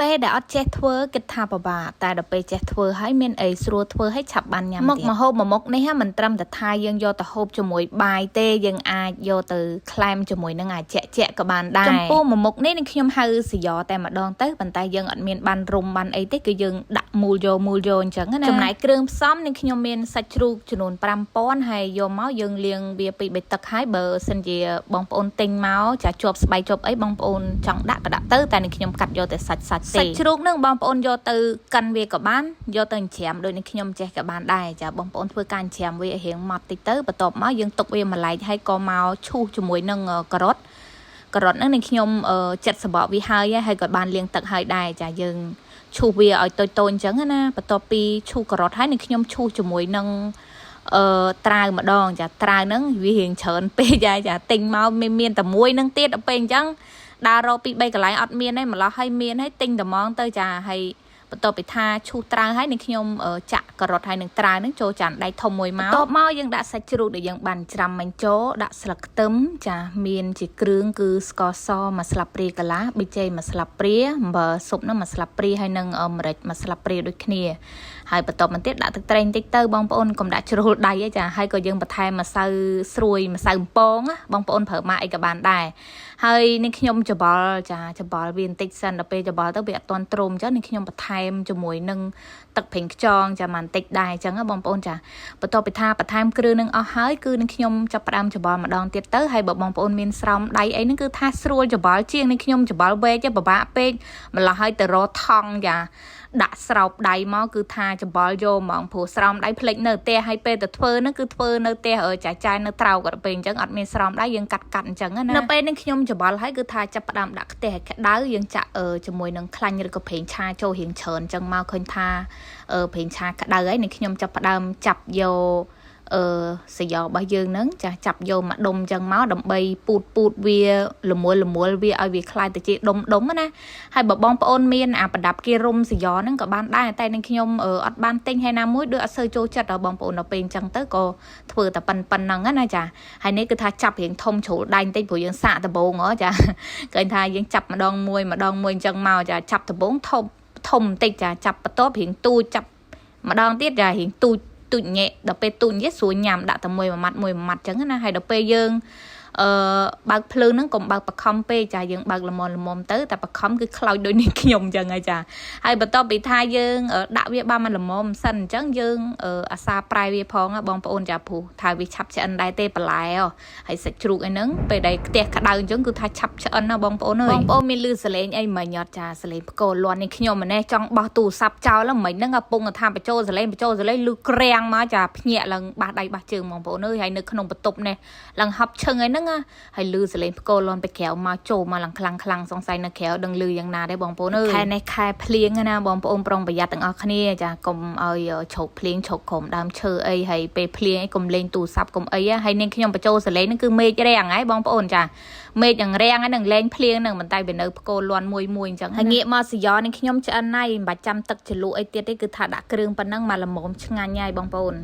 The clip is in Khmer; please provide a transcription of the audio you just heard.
ពេលដែលអត់ចេះធ្វើគិតថាពិបាកតែដល់ពេលចេះធ្វើហើយមានអីស្រួលធ្វើឲ្យឆាប់បានញ៉ាំទៀតមកមុខនេះមិនត្រឹមតែថាយើងយកទៅហូបជាមួយបាយទេយើងអាចយកទៅក្លែមជាមួយនឹងអាចជាក់ក៏បានដែរចំពោះមុខនេះនឹងខ្ញុំហៅសយ៉តែម្ដងទៅប៉ុន្តែយើងអត់មានបានរុំបានអីទេគឺយើងដាក់មូលយកអញ្ចឹងណាចំណែកគ្រឿងផ្សំនឹងខ្ញុំមានសាច់ជ្រូកចំនួន 5000 ហើយយកមកយើងលាងវាពី3ទឹកហើយបើសិនជាបងប្អូនទិញមកចាជាប់ស្បែកជាប់អីបងប្អូនចង់ដាក់ក៏ដាក់ទៅតែនឹងខ្ញុំកាត់យកតែសាច់សាច់ជ្រូកនឹងបងប្អូនយកទៅកិនវាក៏បានយកទៅច្រាមដូចនេះខ្ញុំចេះក៏បានដែរចាបងប្អូនធ្វើការច្រាមវាឲ្យរៀងម៉ត់តិចទៅបន្ទាប់មកយើងទុកវាមួយឡែកហើយក៏មកឈូសជាមួយនឹងការ៉ុតហ្នឹងនឹងខ្ញុំចិតសបកវាហើយក៏បានលាងទឹកហើយដែរចាយើងឈូសវាឲ្យតូចៗអញ្ចឹងណាបន្ទាប់ពីឈូសការ៉ុតហើយនឹងខ្ញុំឈូសជាមួយនឹងត្រាវម្ដងចាត្រាវហ្នឹងវារៀងច្រើនពេកចាទិញមកមានតែមួយនឹងទៀតដល់ពេលអញ្ចឹងដើររកពី3កន្លែងអត់មានទេម្លោះឲ្យមានឲ្យទិញតែហ្មងទៅចាហើយបន្ទាប់ពីថាឈូសត្រាវហើយនឹងខ្ញុំចាក់ការ៉ុតហើយនឹងត្រាវនឹងចូលចានដៃធំមួយមកបន្ទាប់មកយើងដាក់សាច់ជ្រូកដែលយើងបានច្រាំមិញចូលដាក់ស្លឹកខ្ទឹមចាមានជាគ្រឿងគឺស្ករស1ស្លាបព្រាកន្លះប៊ីចេង1ស្លាបព្រាអំបិលស៊ុបនោះ1ស្លាបព្រាហើយនឹងម្រេច1ស្លាបព្រាដូចគ្នាហើយបន្ទាប់មកទៀតដាក់ទឹកត្រីបន្តិចទៅបងប្អូនកុំដាក់ជ្រុលដៃទេចាហើយក៏យើងបន្ថែមម្សៅស្រួយម្សៅបំពងបងប្អូនប្រើម៉ាក់អីក៏បានដែរហើយនេះខ្ញុំច្បល់ចាច្បល់វាបន្តិចសិនដល់ពេលច្បល់ទៅវាអត់ទាន់ទ្រមអញ្ចឹងនេះខ្ញុំបន្ថែមជាមួយនឹងទឹកប្រេងខ្យងចាបន្តិចដែរអញ្ចឹងបងប្អូនចាបន្ទាប់ពីថាបន្ថែមគ្រឿងនឹងអស់ហើយគឺនឹងខ្ញុំចាប់ផ្ដើមច្បល់ម្ដងទៀតទៅហើយបើបងប្អូនមានស្រោមដៃអីហ្នឹងគឺថាស្រួលច្បល់ជាងនេះខ្ញុំច្បល់វែកពិបាកពេកម្ល៉េះហើយទៅរកថង់ចាដាក់ស្រោបដៃមកគឺថាច្បល់យកហ្មងព្រោះស្រោមដៃផ្លេចនៅផ្ទះហើយពេលទៅធ្វើហ្នឹងគឺធ្វើនៅផ្ទះចាយនៅត្រៅក៏ពេលអញ្ចឹងអត់មានស្រោមដៃយើងកាត់អញ្ចឹងណានៅពេលនេះខ្ញុំច្បល់ហើយគឺថាចាប់ផ្ដើមដាក់ខ្ទះឲ្យក្តៅយើងចាក់ជាមួយនឹងខ្លាញ់ឬក៏ប្រេងឆាចូលរៀងច្រើនអញ្ចឹងមកឃើញថាប្រេងឆាក្តៅហើយនេះខ្ញុំចាប់ផ្ដើមចាប់យកសយ៉របស់យើងហ្នឹងចាចាប់យកមកដុំអញ្ចឹងមកដើម្បីពូតវាល្មូលវាឲ្យវាคล้ายទៅជាដុំណាហើយបើបងប្អូនមានអាប្រដាប់គេរុំសយ៉ហ្នឹងក៏បានដែរតែនឹងខ្ញុំអត់បានទិញហើយណាមួយដូចអត់សូវចូលចិត្តដល់បងប្អូនដល់ពេលអញ្ចឹងទៅក៏ធ្វើតែប៉ុណ្្នឹងណាចាហើយនេះគឺថាចាប់រៀងធំជ្រុលដៃបន្តិចព្រោះយើងសាកដបងចាឃើញថាយើងចាប់ម្ដងមួយអញ្ចឹងមកចាចាប់ដបងធំបន្តិចចាចាប់បន្ទាប់រៀងទូចចាប់ម្ដងទៀតចារៀងទូចញ៉ែដល់ពេលទូចញ៉ែស្រួលញ៉ាំដាក់តែមួយម៉ាត់អញ្ចឹងណាហើយដល់ពេលយើងបើកភ្លើងហ្នឹងកុំបើកបខំពេកចាយើងបើកល្មមទៅតែបខំគឺខ្លោចដូចនេះខ្ញុំអញ្ចឹងហើយចាហើយបន្ទាប់ពីថាយើងដាក់វាបានមកល្មមសិនអញ្ចឹងយើងអាសាប្រែវាផងបងប្អូនចាព្រោះថាវាឆាប់ឆ្អិនដែរទេបន្លែហើយសាច់ជ្រូកអីហ្នឹងពេលដែលខ្ទះក្តៅអញ្ចឹងគឺថាឆាប់ឆ្អិនណាបងប្អូនអើយបងប្អូនមានលឺសលេងអីមិញអត់ចាសលេងផ្គរលាន់នេះខ្ញុំម្នេះចង់បោះទូរស័ព្ទចោលមិញហ្នឹងកំពុងថាបញ្ចូលសលេងលឺក្រាំងមកចាភ្ញាក់ឡើងបះដៃបះជើងបងប្អូនអើយហើយនៅក្នុងបន្ទប់នេះឡើងហប់ឈឹងអីហ្នឹងហើយលឺសលេងផ្គរលាន់ទៅក្រៅមកចូលមកឡើងខ្លាំងសង្ស័យនៅក្រៅដឹងលឺយ៉ាងណាដែរបងប្អូនអើយខែនេះខែភ្លៀងណាបងប្អូនប្រុងប្រយ័ត្នទាំងអស់គ្នាចាកុំឲ្យឈោកភ្លៀងឈោកក្រោមដើមឈើអីហើយពេលភ្លៀងអីកុំលេងទូរស័ព្ទកុំអីហើយនាងខ្ញុំបញ្ចូលសលេងហ្នឹងគឺមេឃរាំងហើយបងប្អូនចាមេឃយ៉ាងរាំងហើយនឹងលេងភ្លៀងហ្នឹងមិនតែវានៅផ្គរលាន់មួយអញ្ចឹងហើយងាកមកសយ៉នេះខ្ញុំឆ្អិនហើយមិនបាច់ចាំទឹកជ្រលក់អីទៀតទេគឺថាដាក់គ្រឿងប៉ុណ្ណឹងមកល្មមឆ្ងាញ់ហើយបងប្អូន